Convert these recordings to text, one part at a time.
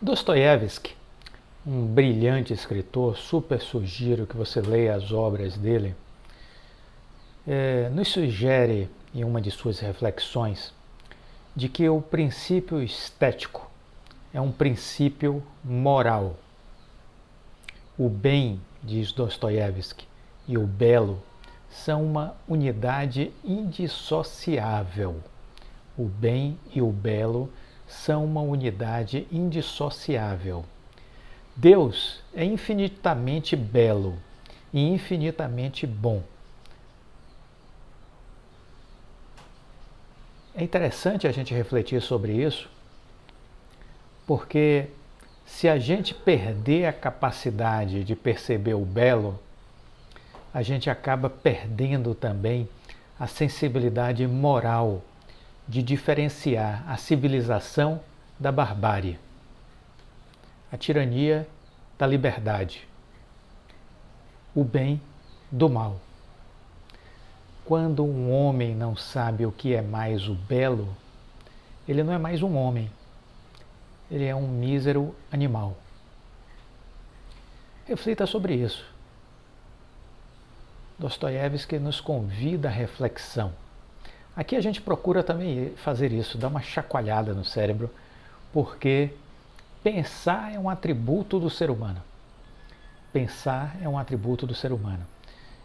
Dostoiévski, um brilhante escritor, super sugiro que você leia as obras dele, nos sugere em uma de suas reflexões de que o princípio estético é um princípio moral. O bem, diz Dostoiévski, e o belo são uma unidade indissociável. O bem e o belo são uma unidade indissociável. Deus é infinitamente belo e infinitamente bom. É interessante a gente refletir sobre isso, porque se a gente perder a capacidade de perceber o belo, a gente acaba perdendo também a sensibilidade moral de diferenciar a civilização da barbárie, a tirania da liberdade, o bem do mal. Quando um homem não sabe o que é mais o belo, ele não é mais um homem, ele é um mísero animal. Reflita sobre isso. Dostoiévski nos convida à reflexão. Aqui a gente procura também fazer isso, dar uma chacoalhada no cérebro, porque pensar é um atributo do ser humano. Pensar é um atributo do ser humano.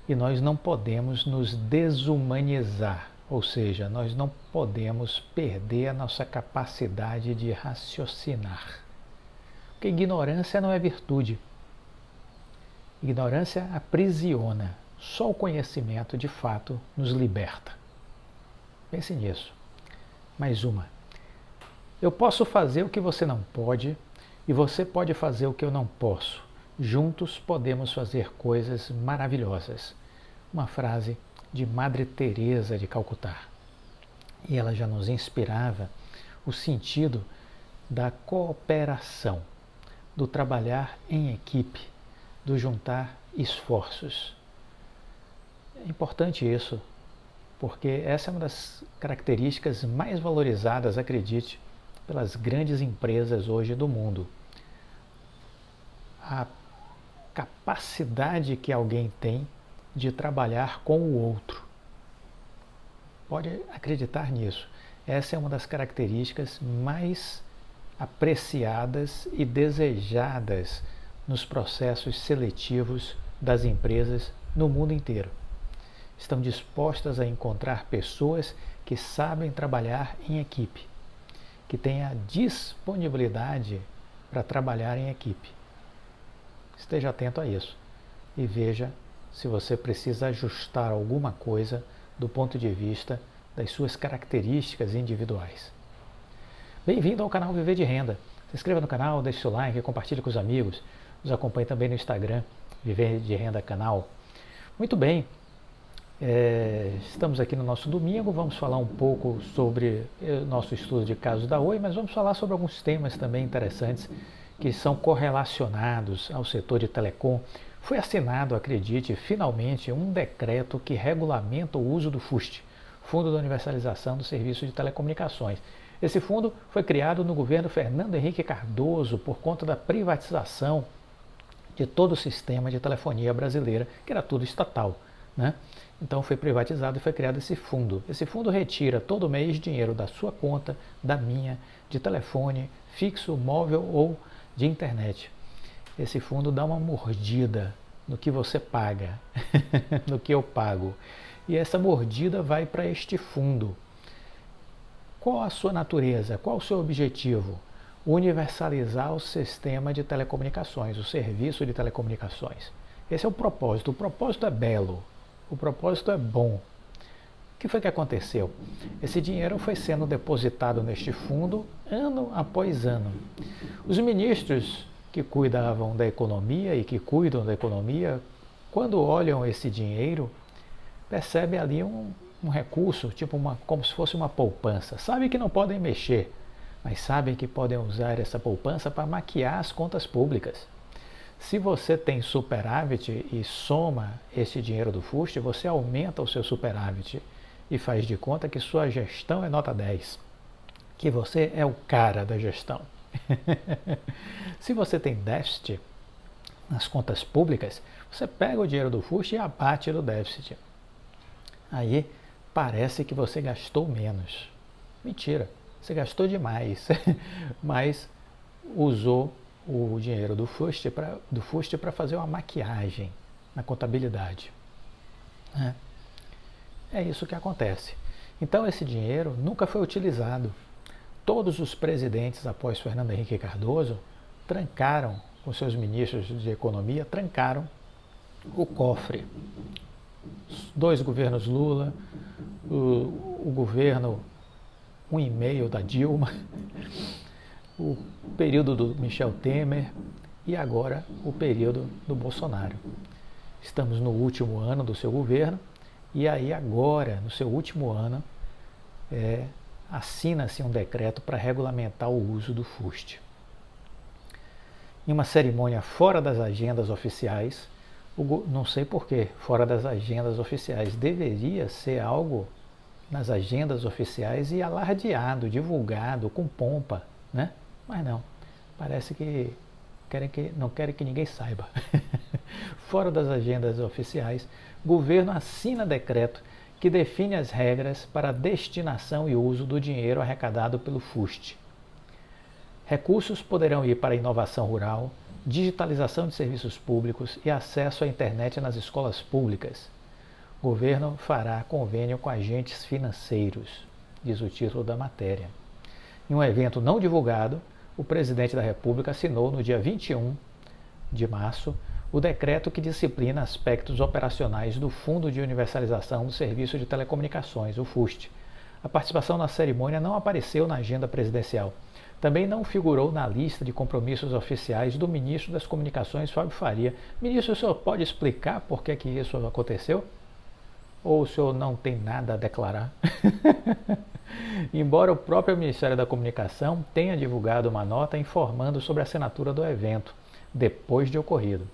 E nós não podemos nos desumanizar, ou seja, nós não podemos perder a nossa capacidade de raciocinar. Porque ignorância não é virtude. Ignorância aprisiona. Só o conhecimento, de fato, nos liberta. Pense nisso. Mais uma. Eu posso fazer o que você não pode e você pode fazer o que eu não posso. Juntos podemos fazer coisas maravilhosas. Uma frase de Madre Teresa de Calcutá. E ela já nos inspirava o sentido da cooperação, do trabalhar em equipe, do juntar esforços. É importante isso, porque essa é uma das características mais valorizadas, acredite, pelas grandes empresas hoje do mundo. A capacidade que alguém tem de trabalhar com o outro. Pode acreditar nisso. Essa é uma das características mais apreciadas e desejadas nos processos seletivos das empresas no mundo inteiro. Estão dispostas a encontrar pessoas que sabem trabalhar em equipe, que têm a disponibilidade para trabalhar em equipe. Esteja atento a isso e veja se você precisa ajustar alguma coisa do ponto de vista das suas características individuais. Bem-vindo ao canal Viver de Renda. Se inscreva no canal, deixe seu like, compartilhe com os amigos. Nos acompanhe também no Instagram, Viver de Renda Canal. Muito bem, estamos aqui no nosso domingo, vamos falar um pouco sobre o nosso estudo de casos da Oi, mas vamos falar sobre alguns temas também interessantes que são correlacionados ao setor de telecom. Foi assinado, acredite, finalmente um decreto que regulamenta o uso do FUST, Fundo da Universalização do Serviço de Telecomunicações. Esse fundo foi criado no governo Fernando Henrique Cardoso por conta da privatização de todo o sistema de telefonia brasileira, que era tudo estatal, né? Então foi privatizado e foi criado esse fundo. Esse fundo retira todo mês dinheiro da sua conta, da minha, de telefone, fixo, móvel ou de internet. Esse fundo dá uma mordida no que você paga, no que eu pago. E essa mordida vai para este fundo. Qual a sua natureza? Qual o seu objetivo? Universalizar o sistema de telecomunicações, o serviço de telecomunicações. Esse é o propósito. O propósito é belo. O propósito é bom. O que foi que aconteceu? Esse dinheiro foi sendo depositado neste fundo ano após ano. Os ministros que cuidavam da economia e que cuidam da economia, quando olham esse dinheiro, percebem ali um recurso, tipo como se fosse uma poupança. Sabem que não podem mexer, mas sabem que podem usar essa poupança para maquiar as contas públicas. Se você tem superávit e soma esse dinheiro do FUST, você aumenta o seu superávit e faz de conta que sua gestão é nota 10, que você é o cara da gestão. Se você tem déficit nas contas públicas, você pega o dinheiro do FUST e abate no déficit. Aí parece que você gastou menos. Mentira, você gastou demais, mas usou o dinheiro do FUST para fazer uma maquiagem na contabilidade. É isso que acontece. Então esse dinheiro nunca foi utilizado. Todos os presidentes após Fernando Henrique Cardoso trancaram, com seus ministros de economia, trancaram o cofre. Dois governos Lula, o governo 1,5 da Dilma, o período do Michel Temer e agora o período do Bolsonaro. Estamos no último ano do seu governo e aí agora, no seu último ano, assina-se um decreto para regulamentar o uso do FUST. Em uma cerimônia fora das agendas oficiais, não sei porquê, fora das agendas oficiais, deveria ser algo nas agendas oficiais e alardeado, divulgado, com pompa, né? Mas não, parece que não querem que ninguém saiba. Fora das agendas oficiais, o governo assina decreto que define as regras para a destinação e uso do dinheiro arrecadado pelo FUST. Recursos poderão ir para a inovação rural, digitalização de serviços públicos e acesso à internet nas escolas públicas. O governo fará convênio com agentes financeiros, diz o título da matéria. Em um evento não divulgado, o presidente da República assinou no dia 21 de março o decreto que disciplina aspectos operacionais do Fundo de Universalização do Serviço de Telecomunicações, o FUST. A participação na cerimônia não apareceu na agenda presidencial. Também não figurou na lista de compromissos oficiais do ministro das Comunicações, Fábio Faria. Ministro, o senhor pode explicar por que isso aconteceu? Ou o senhor não tem nada a declarar? Embora o próprio Ministério da Comunicação tenha divulgado uma nota informando sobre a assinatura do evento, depois de ocorrido.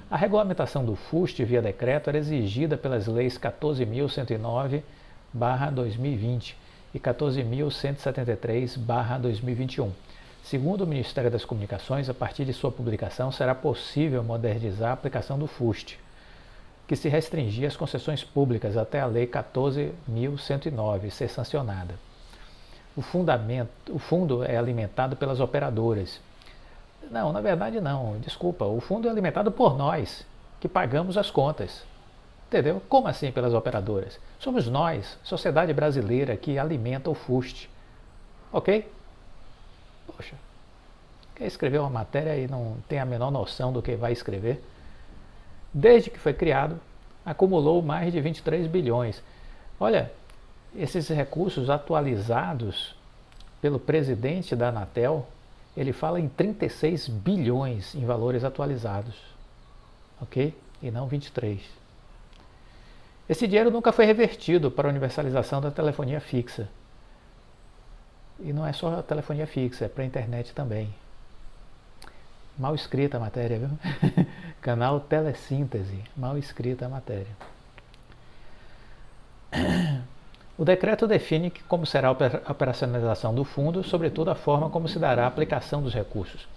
A regulamentação do FUST via decreto era exigida pelas leis 14.109/2020 e 14.173/2021. Segundo o Ministério das Comunicações, a partir de sua publicação será possível modernizar a aplicação do FUST, que se restringia às concessões públicas até a Lei 14.109 ser sancionada. O fundo é alimentado pelas operadoras. Não, na verdade não, desculpa, o fundo é alimentado por nós, que pagamos as contas. Entendeu? Como assim pelas operadoras? Somos nós, sociedade brasileira, que alimenta o FUST. Ok? Poxa, quer escrever uma matéria e não tem a menor noção do que vai escrever? Desde que foi criado, acumulou mais de 23 bilhões. Olha, esses recursos atualizados pelo presidente da Anatel, ele fala em 36 bilhões em valores atualizados. Ok? E não 23. Esse dinheiro nunca foi revertido para a universalização da telefonia fixa. E não é só a telefonia fixa, é para a internet também. Mal escrita a matéria, viu? Canal Telesíntese, mal escrita a matéria. O decreto define como será a operacionalização do fundo, sobretudo a forma como se dará a aplicação dos recursos.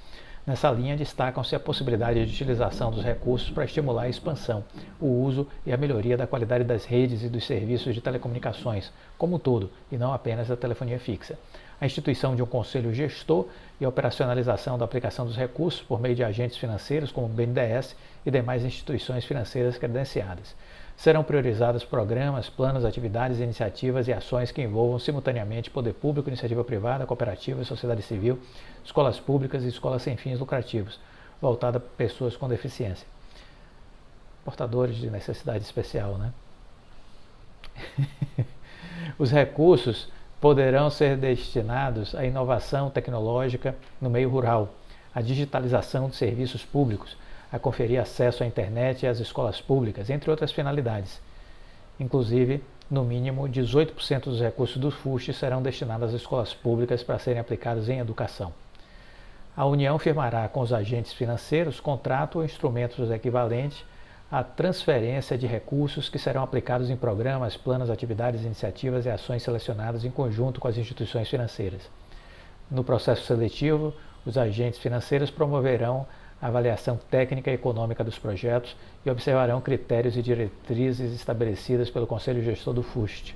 Nessa linha destacam-se a possibilidade de utilização dos recursos para estimular a expansão, o uso e a melhoria da qualidade das redes e dos serviços de telecomunicações, como um todo, e não apenas da telefonia fixa. A instituição de um conselho gestor e a operacionalização da aplicação dos recursos por meio de agentes financeiros como o BNDES e demais instituições financeiras credenciadas. Serão priorizados programas, planos, atividades, iniciativas e ações que envolvam simultaneamente poder público, iniciativa privada, cooperativa, sociedade civil, escolas públicas e escolas sem fins lucrativos, voltada para pessoas com deficiência. Portadores de necessidade especial, né? Os recursos poderão ser destinados à inovação tecnológica no meio rural, à digitalização de serviços públicos, a conferir acesso à internet e às escolas públicas, entre outras finalidades. Inclusive, no mínimo, 18% dos recursos do FUST serão destinados às escolas públicas para serem aplicados em educação. A União firmará com os agentes financeiros contrato ou instrumentos equivalentes à transferência de recursos que serão aplicados em programas, planos, atividades, iniciativas e ações selecionadas em conjunto com as instituições financeiras. No processo seletivo, Os agentes financeiros promoverão a avaliação técnica e econômica dos projetos e observarão critérios e diretrizes estabelecidas pelo Conselho Gestor do FUST.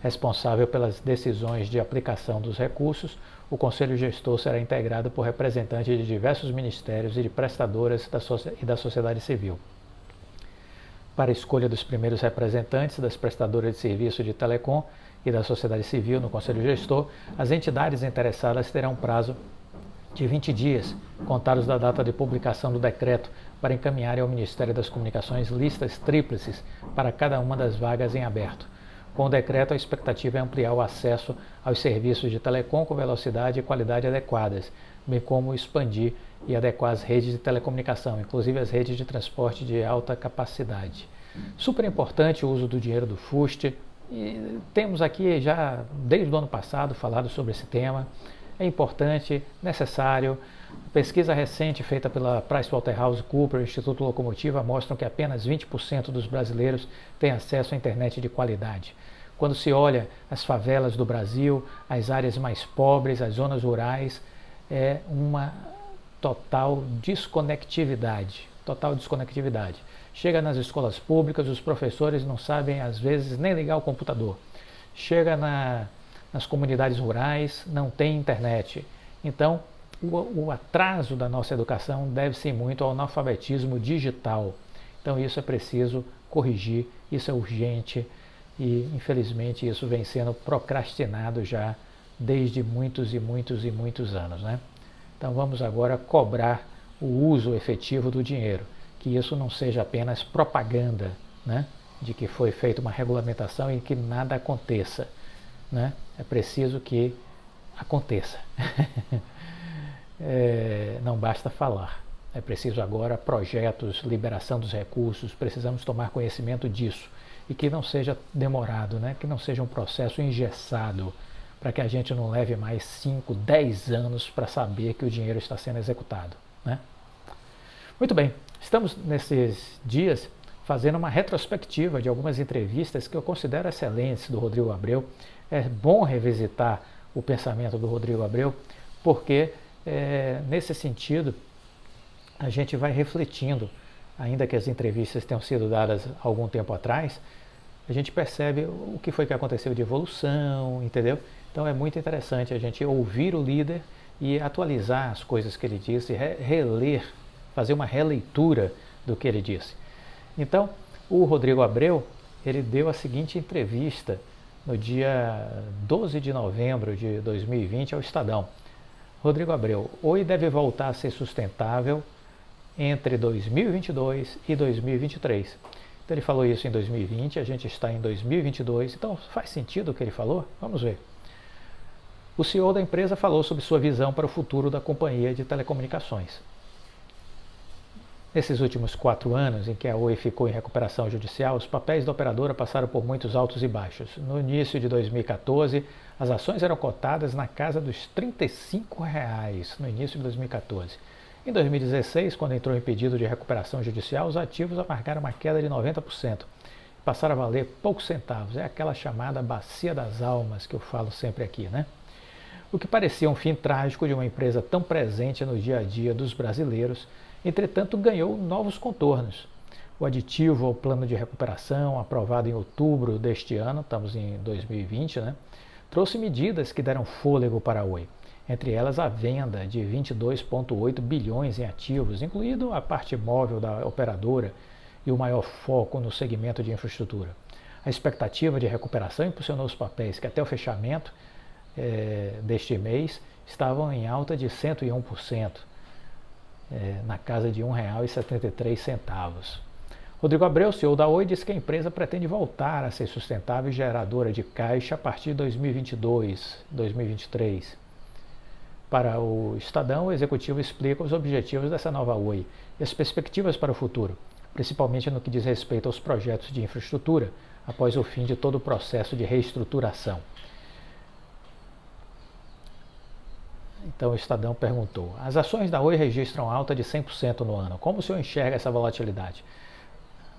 Responsável pelas decisões de aplicação dos recursos, o Conselho Gestor será integrado por representantes de diversos ministérios e de prestadoras e da sociedade civil. Para a escolha dos primeiros representantes das prestadoras de serviço de telecom e da sociedade civil no Conselho Gestor, as entidades interessadas terão prazo de 20 dias, contados da data de publicação do decreto, para encaminharem ao Ministério das Comunicações listas tríplices para cada uma das vagas em aberto. Com o decreto, a expectativa é ampliar o acesso aos serviços de telecom com velocidade e qualidade adequadas, bem como expandir e adequar as redes de telecomunicação, inclusive as redes de transporte de alta capacidade. Super importante o uso do dinheiro do FUST, e temos aqui já, desde o ano passado, falado sobre esse tema. É importante, necessário. Pesquisa recente feita pela PricewaterhouseCoopers, Instituto Locomotiva, mostram que apenas 20% dos brasileiros têm acesso à internet de qualidade. Quando se olha as favelas do Brasil, as áreas mais pobres, as zonas rurais, é uma total desconectividade. Total desconectividade. Chega nas escolas públicas, os professores não sabem, às vezes, nem ligar o computador. Chega nas comunidades rurais, não tem internet. Então, o atraso da nossa educação deve-se muito ao analfabetismo digital. Então, isso é preciso corrigir, isso é urgente e, infelizmente, isso vem sendo procrastinado já desde muitos e muitos e muitos anos, né? Então, vamos agora cobrar o uso efetivo do dinheiro, que isso não seja apenas propaganda, né? De que foi feita uma regulamentação e que nada aconteça, né? É preciso que aconteça. Não basta falar. É preciso agora projetos, liberação dos recursos, precisamos tomar conhecimento disso. E que não seja demorado, né? Que não seja um processo engessado, para que a gente não leve mais 5, 10 anos para saber que o dinheiro está sendo executado, né? Muito bem, estamos nesses dias fazendo uma retrospectiva de algumas entrevistas que eu considero excelentes do Rodrigo Abreu. É bom revisitar o pensamento do Rodrigo Abreu, porque nesse sentido a gente vai refletindo, ainda que as entrevistas tenham sido dadas algum tempo atrás, a gente percebe o que foi que aconteceu de evolução, entendeu? Então é muito interessante a gente ouvir o líder e atualizar as coisas que ele disse, reler, fazer uma releitura do que ele disse. Então, o Rodrigo Abreu, ele deu a seguinte entrevista no dia 12 de novembro de 2020 ao Estadão. Rodrigo Abreu: Oi deve voltar a ser sustentável entre 2022 e 2023. Então ele falou isso em 2020, a gente está em 2022, então faz sentido o que ele falou? Vamos ver. O CEO da empresa falou sobre sua visão para o futuro da companhia de telecomunicações. Nesses últimos 4 anos em que a Oi ficou em recuperação judicial, os papéis da operadora passaram por muitos altos e baixos. No início de 2014, as ações eram cotadas na casa dos R$ 35, no início de 2014. Em 2016, quando entrou em pedido de recuperação judicial, os ativos marcaram uma queda de 90%. Passaram a valer poucos centavos. É aquela chamada bacia das almas que eu falo sempre aqui, né? O que parecia um fim trágico de uma empresa tão presente no dia a dia dos brasileiros, entretanto, ganhou novos contornos. O aditivo ao plano de recuperação, aprovado em outubro deste ano, estamos em 2020, né, trouxe medidas que deram fôlego para a Oi. Entre elas, a venda de 22,8 bilhões em ativos, incluído a parte móvel da operadora e o maior foco no segmento de infraestrutura. A expectativa de recuperação impulsionou os papéis que, até o fechamento deste mês, estavam em alta de 101%. Na casa de R$ 1,73. Rodrigo Abreu, CEO da Oi, disse que a empresa pretende voltar a ser sustentável e geradora de caixa a partir de 2022, 2023. Para o Estadão, o executivo explica os objetivos dessa nova Oi e as perspectivas para o futuro, principalmente no que diz respeito aos projetos de infraestrutura, após o fim de todo o processo de reestruturação. Então o Estadão perguntou: as ações da Oi registram alta de 100% no ano. Como o senhor enxerga essa volatilidade?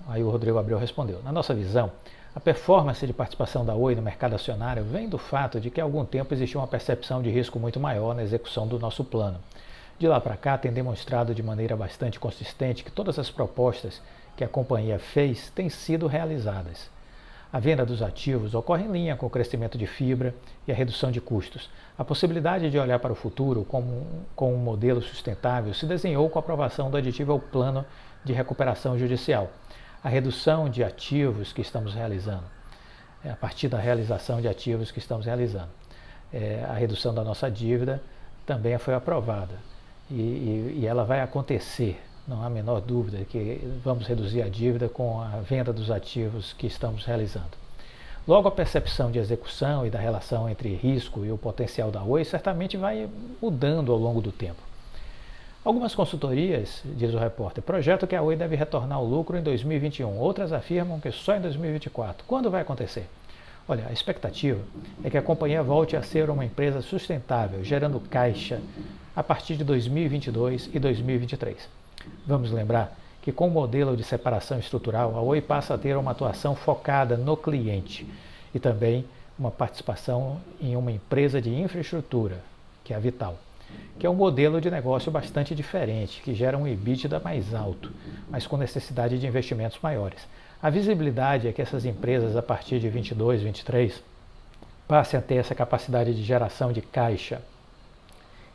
Aí o Rodrigo Abreu respondeu: na nossa visão, a performance de participação da Oi no mercado acionário vem do fato de que há algum tempo existiu uma percepção de risco muito maior na execução do nosso plano. De lá para cá, tem demonstrado de maneira bastante consistente que todas as propostas que a companhia fez têm sido realizadas. A venda dos ativos ocorre em linha com o crescimento de fibra e a redução de custos. A possibilidade de olhar para o futuro com um modelo sustentável se desenhou com a aprovação do aditivo ao plano de recuperação judicial. A redução de ativos que estamos realizando, a partir da realização de ativos que estamos realizando. A redução da nossa dívida também foi aprovada e ela vai acontecer. Não há a menor dúvida que vamos reduzir a dívida com a venda dos ativos que estamos realizando. Logo, a percepção de execução e da relação entre risco e o potencial da Oi certamente vai mudando ao longo do tempo. Algumas consultorias, diz o repórter, projetam que a Oi deve retornar ao lucro em 2021. Outras afirmam que só em 2024. Quando vai acontecer? Olha, a expectativa é que a companhia volte a ser uma empresa sustentável, gerando caixa a partir de 2022 e 2023. Vamos lembrar que com o modelo de separação estrutural, a Oi passa a ter uma atuação focada no cliente e também uma participação em uma empresa de infraestrutura, que é a Vital, que é um modelo de negócio bastante diferente, que gera um EBITDA mais alto, mas com necessidade de investimentos maiores. A visibilidade é que essas empresas, a partir de 22, 23, passem a ter essa capacidade de geração de caixa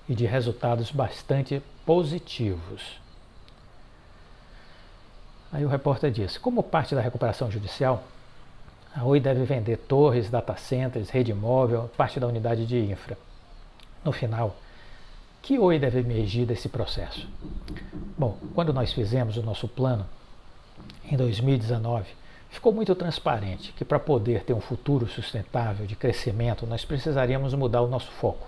e de resultados bastante positivos. Aí o repórter disse, como parte da recuperação judicial, a Oi deve vender torres, data centers, rede móvel, parte da unidade de infra. No final, que Oi deve emergir desse processo? Bom, quando nós fizemos o nosso plano, em 2019, ficou muito transparente que para poder ter um futuro sustentável de crescimento, nós precisaríamos mudar o nosso foco.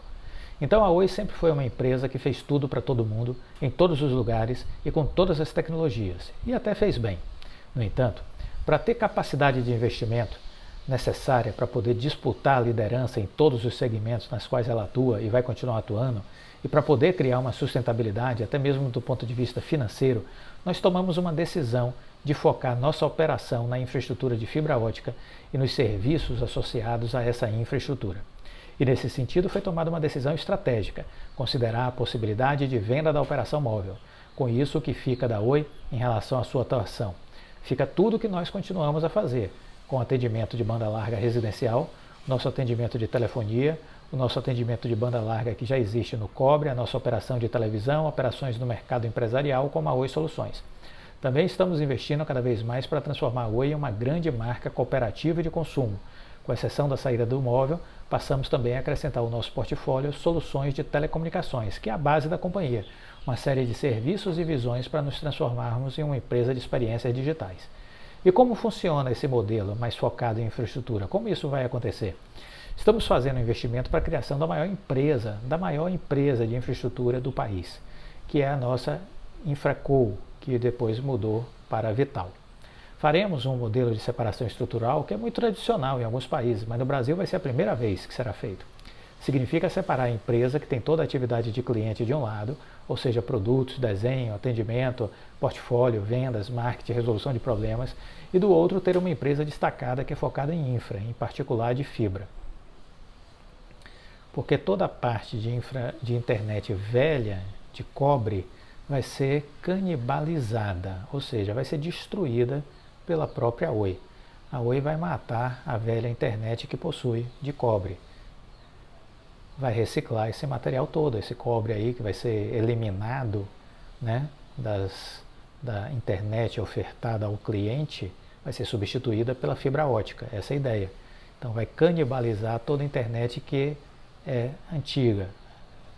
Então a Oi sempre foi uma empresa que fez tudo para todo mundo, em todos os lugares e com todas as tecnologias, e até fez bem. No entanto, para ter capacidade de investimento necessária para poder disputar a liderança em todos os segmentos nas quais ela atua e vai continuar atuando, e para poder criar uma sustentabilidade, até mesmo do ponto de vista financeiro, nós tomamos uma decisão de focar nossa operação na infraestrutura de fibra ótica e nos serviços associados a essa infraestrutura. E nesse sentido foi tomada uma decisão estratégica, considerar a possibilidade de venda da operação móvel. Com isso, o que fica da Oi em relação à sua atuação? Fica tudo o que nós continuamos a fazer, com atendimento de banda larga residencial, nosso atendimento de telefonia, o nosso atendimento de banda larga que já existe no Cobre, a nossa operação de televisão, operações no mercado empresarial como a Oi Soluções. Também estamos investindo cada vez mais para transformar a Oi em uma grande marca cooperativa de consumo. Com exceção da saída do móvel, passamos também a acrescentar ao nosso portfólio soluções de telecomunicações, que é a base da companhia, uma série de serviços e visões para nos transformarmos em uma empresa de experiências digitais. E como funciona esse modelo mais focado em infraestrutura? Como isso vai acontecer? Estamos fazendo um investimento para a criação da maior empresa de infraestrutura do país, que é a nossa Infraco, que depois mudou para a Vital. Faremos um modelo de separação estrutural que é muito tradicional em alguns países, mas no Brasil vai ser a primeira vez que será feito. Significa separar a empresa que tem toda a atividade de cliente de um lado, ou seja, produtos, desenho, atendimento, portfólio, vendas, marketing, resolução de problemas, e do outro ter uma empresa destacada que é focada em infra, em particular de fibra. Porque toda a parte de internet velha, de cobre, vai ser canibalizada, ou seja, vai ser destruída pela própria Oi. A Oi vai matar a velha internet que possui de cobre. Vai reciclar esse material todo, esse cobre aí que vai ser eliminado, né, da internet ofertada ao cliente, vai ser substituída pela fibra ótica, essa é a ideia. Então vai canibalizar toda a internet que é antiga,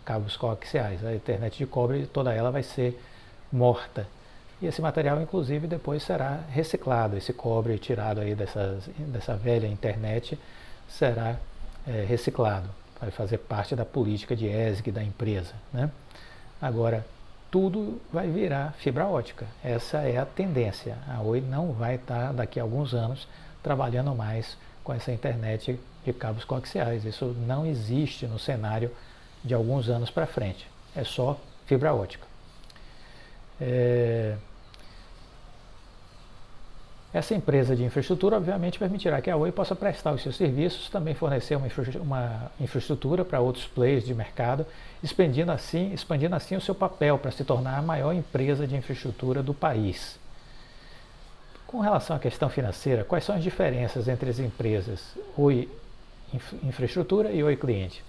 cabos coaxiais. A internet de cobre, toda ela vai ser morta. E esse material, inclusive, depois será reciclado. Esse cobre tirado aí dessa velha internet será reciclado. Vai fazer parte da política de ESG da empresa, né? Agora, tudo vai virar fibra ótica. Essa é a tendência. A Oi não vai estar, daqui a alguns anos, trabalhando mais com essa internet de cabos coaxiais. Isso não existe no cenário de alguns anos para frente. É só fibra ótica. Essa empresa de infraestrutura, obviamente, permitirá que a Oi possa prestar os seus serviços, também fornecer uma infraestrutura para outros players de mercado, expandindo assim o seu papel para se tornar a maior empresa de infraestrutura do país. Com relação à questão financeira, quais são as diferenças entre as empresas Oi Infraestrutura e Oi Cliente?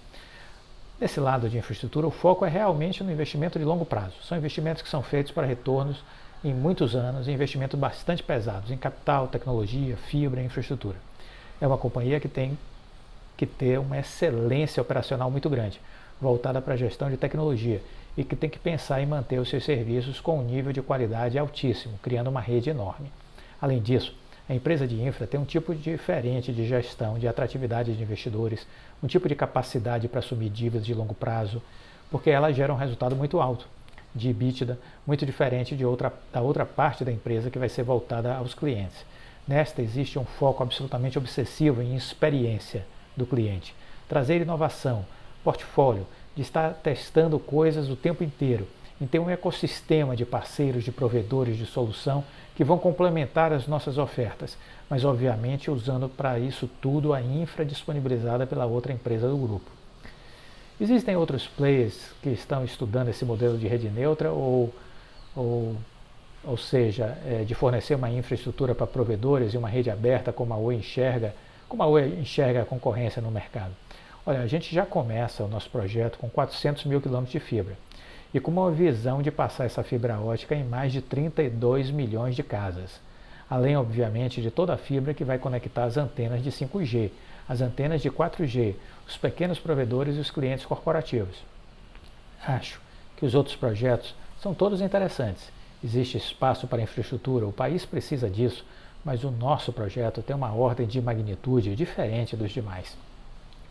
Nesse lado de infraestrutura, o foco é realmente no investimento de longo prazo. São investimentos que são feitos para retornos em muitos anos, investimentos bastante pesados em capital, tecnologia, fibra e infraestrutura. É uma companhia que tem que ter uma excelência operacional muito grande, voltada para a gestão de tecnologia, e que tem que pensar em manter os seus serviços com um nível de qualidade altíssimo, criando uma rede enorme. Além disso, a empresa de infra tem um tipo diferente de gestão, de atratividade de investidores, um tipo de capacidade para assumir dívidas de longo prazo, porque ela gera um resultado muito alto de EBITDA, muito diferente da outra parte da empresa que vai ser voltada aos clientes. Nesta existe um foco absolutamente obsessivo em experiência do cliente, trazer inovação, portfólio, de estar testando coisas o tempo inteiro, em ter um ecossistema de parceiros, de provedores de solução que vão complementar as nossas ofertas, mas obviamente usando para isso tudo a infra disponibilizada pela outra empresa do grupo. Existem outros players que estão estudando esse modelo de rede neutra, ou seja, de fornecer uma infraestrutura para provedores e uma rede aberta como a Oi enxerga a concorrência no mercado. Olha, a gente já começa o nosso projeto com 400 mil quilômetros de fibra e com uma visão de passar essa fibra ótica em mais de 32 milhões de casas, além, obviamente, de toda a fibra que vai conectar as antenas de 5G, as antenas de 4G, os pequenos provedores e os clientes corporativos. Acho que os outros projetos são todos interessantes. Existe espaço para infraestrutura, o país precisa disso, mas o nosso projeto tem uma ordem de magnitude diferente dos demais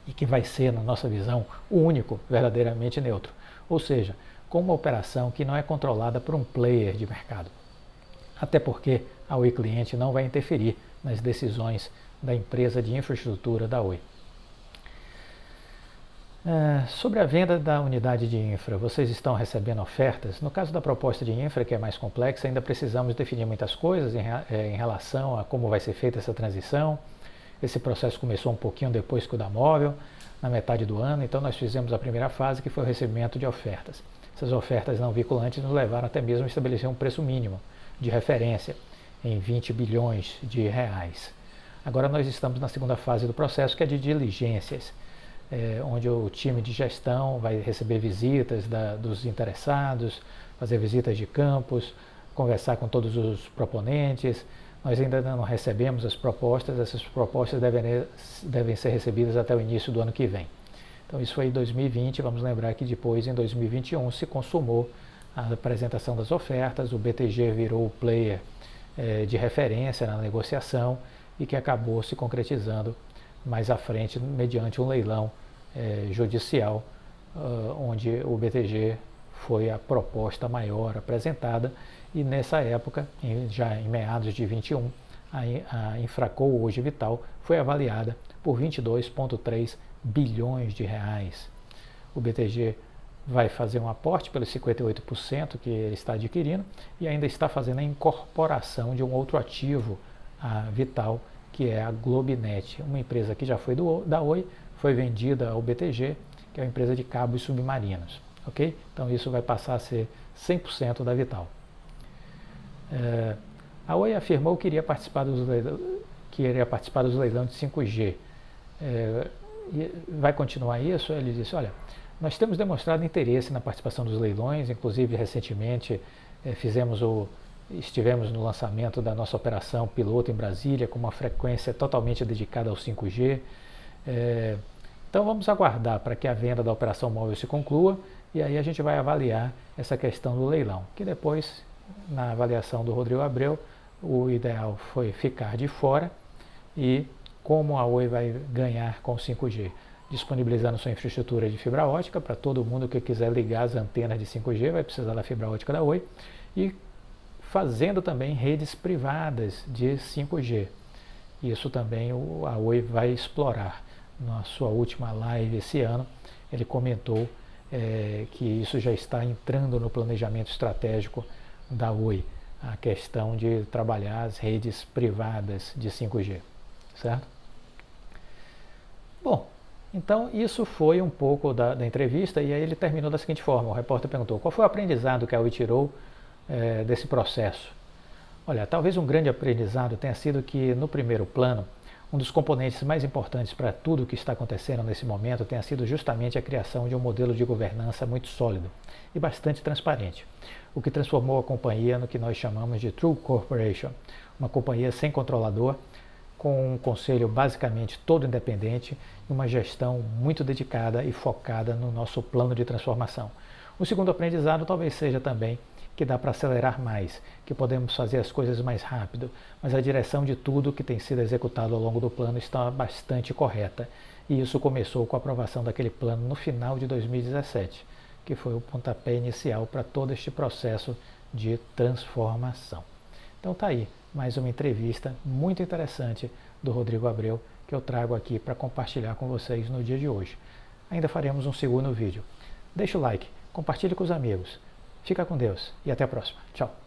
e que vai ser, na nossa visão, o único verdadeiramente neutro, ou seja, com uma operação que não é controlada por um player de mercado. Até porque a Oi Cliente não vai interferir nas decisões da empresa de infraestrutura da Oi. Sobre a venda da unidade de infra, vocês estão recebendo ofertas? No caso da proposta de infra, que é mais complexa, ainda precisamos definir muitas coisas em relação a como vai ser feita essa transição. Esse processo começou um pouquinho depois que o da móvel, na metade do ano, então nós fizemos a primeira fase, que foi o recebimento de ofertas. Essas ofertas não vinculantes nos levaram até mesmo a estabelecer um preço mínimo de referência em 20 bilhões de reais. Agora nós estamos na segunda fase do processo, que é de diligências, onde o time de gestão vai receber visitas dos interessados, fazer visitas de campos, conversar com todos os proponentes. Nós ainda não recebemos as propostas, essas propostas devem ser recebidas até o início do ano que vem. Então isso foi em 2020, vamos lembrar que depois, em 2021, se consumou a apresentação das ofertas, o BTG virou o player de referência na negociação e que acabou se concretizando mais à frente mediante um leilão judicial, onde o BTG foi a proposta maior apresentada, e nessa época, já em meados de 21, a Infraco, hoje Vital, foi avaliada por 22,3 bilhões de reais. O BTG vai fazer um aporte pelos 58% que ele está adquirindo e ainda está fazendo a incorporação de um outro ativo, a Vital, que é a Globinet, uma empresa que já foi da Oi, foi vendida ao BTG, que é uma empresa de cabos submarinos. Ok? Então isso vai passar a ser 100% da Vital. A Oi afirmou que iria participar dos leilões de 5G. Vai continuar isso? Ele disse, olha, nós temos demonstrado interesse na participação dos leilões, inclusive recentemente estivemos no lançamento da nossa operação piloto em Brasília, com uma frequência totalmente dedicada ao 5G. Então vamos aguardar para que a venda da operação móvel se conclua e aí a gente vai avaliar essa questão do leilão, que depois, na avaliação do Rodrigo Abreu, o ideal foi ficar de fora e como a Oi vai ganhar com o 5G, disponibilizando sua infraestrutura de fibra ótica para todo mundo que quiser ligar as antenas de 5G, vai precisar da fibra ótica da Oi, e fazendo também redes privadas de 5G. Isso também a Oi vai explorar. Na sua última live esse ano, ele comentou que isso já está entrando no planejamento estratégico da Oi, a questão de trabalhar as redes privadas de 5G, certo? Bom, então isso foi um pouco da entrevista e aí ele terminou da seguinte forma, o repórter perguntou, qual foi o aprendizado que a Oi tirou desse processo? Olha, talvez um grande aprendizado tenha sido que no primeiro plano, um dos componentes mais importantes para tudo o que está acontecendo nesse momento tenha sido justamente a criação de um modelo de governança muito sólido e bastante transparente, o que transformou a companhia no que nós chamamos de True Corporation, uma companhia sem controlador, com um conselho basicamente todo independente e uma gestão muito dedicada e focada no nosso plano de transformação. O segundo aprendizado talvez seja também que dá para acelerar mais, que podemos fazer as coisas mais rápido, mas a direção de tudo que tem sido executado ao longo do plano está bastante correta. E isso começou com a aprovação daquele plano no final de 2017, que foi o pontapé inicial para todo este processo de transformação. Então está aí, mais uma entrevista muito interessante do Rodrigo Abreu, que eu trago aqui para compartilhar com vocês no dia de hoje. Ainda faremos um segundo vídeo. Deixa o like, compartilhe com os amigos. Fica com Deus e até a próxima. Tchau.